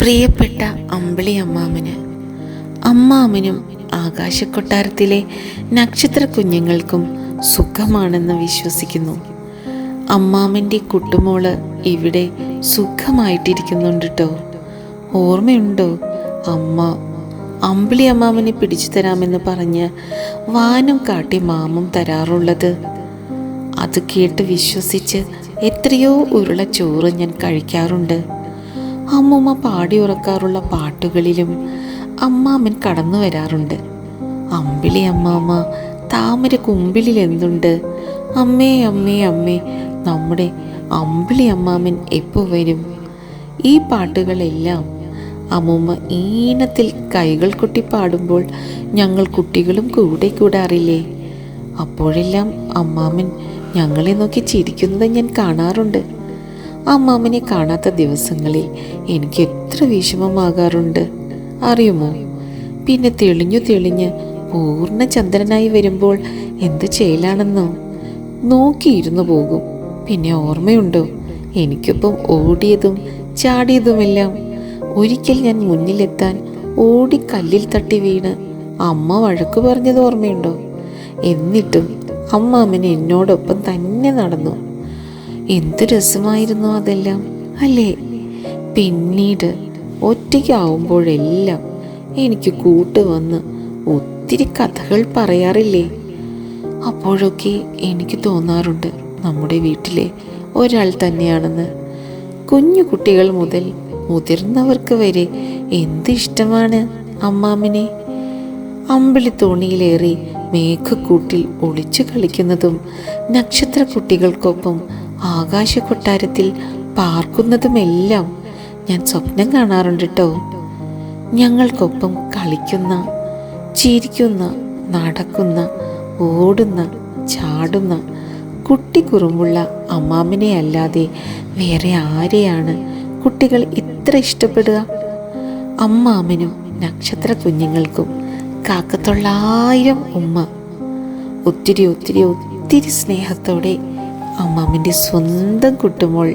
പ്രിയപ്പെട്ട അമ്പിളി അമ്മാമന്, അമ്മാമനും ആകാശക്കൊട്ടാരത്തിലെ നക്ഷത്ര കുഞ്ഞുങ്ങൾക്കും സുഖമാണെന്ന് വിശ്വസിക്കുന്നു. അമ്മാമൻ്റെ കുട്ടുമോള് ഇവിടെ സുഖമായിട്ടിരിക്കുന്നുണ്ട് ട്ടോ. ഓർമ്മയുണ്ടോ അമ്മ അമ്പിളി അമ്മാമനെ പിടിച്ചു തരാമെന്ന് പറഞ്ഞ് വാനം കാട്ടി മാമം തരാറുള്ളത്? അത് കേട്ട് വിശ്വസിച്ച് എത്രയോ ഉരുള ചോറ് ഞാൻ കഴിക്കാറുണ്ട്. അമ്മൂമ്മ പാടി ഉറക്കാറുള്ള പാട്ടുകളിലും അമ്മാമൻ കടന്നു വരാറുണ്ട്. അമ്പിളി അമ്മാമ്മ താമര കുമ്പിളിൽ എന്തുണ്ട്, അമ്മേ അമ്മേ അമ്മേ നമ്മുടെ അമ്പിളി അമ്മാമൻ എപ്പോൾ വരും? ഈ പാട്ടുകളെല്ലാം അമ്മൂമ്മ ഈണത്തിൽ കൈകൾ കൊട്ടി പാടുമ്പോൾ ഞങ്ങൾ കുട്ടികളും കൂടെ കൂടാറില്ലേ? അപ്പോഴെല്ലാം അമ്മാമൻ ഞങ്ങളെ നോക്കി ചിരിക്കുന്നത് ഞാൻ കാണാറുണ്ട്. അമ്മാമനെ കാണാത്ത ദിവസങ്ങളിൽ എനിക്ക് എത്ര വിഷമമാകാറുണ്ട് അറിയുമോ? പിന്നെ തെളിഞ്ഞു തെളിഞ്ഞ് പൂർണ്ണ ചന്ദ്രനായി വരുമ്പോൾ എന്ത് ചെയ്യലാണെന്നോ നോക്കിയിരുന്നു പോകും. പിന്നെ ഓർമ്മയുണ്ടോ എനിക്കൊപ്പം ഓടിയതും ചാടിയതുമെല്ലാം? ഒരിക്കൽ ഞാൻ മുന്നിലെത്താൻ ഓടി കല്ലിൽ തട്ടി വീണ് അമ്മ വഴക്ക് പറഞ്ഞത് ഓർമ്മയുണ്ടോ? എന്നിട്ടും അമ്മാമൻ എന്നോടൊപ്പം തന്നെ നടന്നു. എന്ത് രസമായിരുന്നു അതെല്ലാം അല്ലേ? പിന്നീട് ഒറ്റയ്ക്കാവുമ്പോഴെല്ലാം എനിക്ക് കൂട്ടുവന്ന് ഒത്തിരി കഥകൾ പറയാറില്ലേ? അപ്പോഴൊക്കെ എനിക്ക് തോന്നാറുണ്ട് നമ്മുടെ വീട്ടിലെ ഒരാൾ തന്നെയാണെന്ന്. കുഞ്ഞു കുട്ടികൾ മുതൽ മുതിർന്നവർക്ക് വരെ എന്ത് ഇഷ്ടമാണ് അമ്മാമനെ. അമ്പിളി തോണിയിലേറി മേഘക്കൂട്ടിൽ ഒളിച്ചു കളിക്കുന്നതും നക്ഷത്ര കുട്ടികൾക്കൊപ്പം ആകാശക്കൊട്ടാരത്തിൽ പാർക്കുന്നതുമെല്ലാം ഞാൻ സ്വപ്നം കാണാറുണ്ട് ട്ടോ. ഞങ്ങൾക്കൊപ്പം കളിക്കുന്ന, ചിരിക്കുന്ന, നടക്കുന്ന, ഓടുന്ന, ചാടുന്ന കുട്ടിക്കുറുമ്പുള്ള അമ്മാമനെ അല്ലാതെ വേറെ ആരെയാണ് കുട്ടികൾ ഇത്ര ഇഷ്ടപ്പെടുക? അമ്മാമനും നക്ഷത്ര കുഞ്ഞുങ്ങൾക്കും കാക്കത്തൊള്ളായിരം ഉമ്മ. ഒത്തിരി ഒത്തിരി ഒത്തിരി സ്നേഹത്തോടെ അമ്മാമൻ്റെ സ്വന്തം കുട്ടുമോൾ.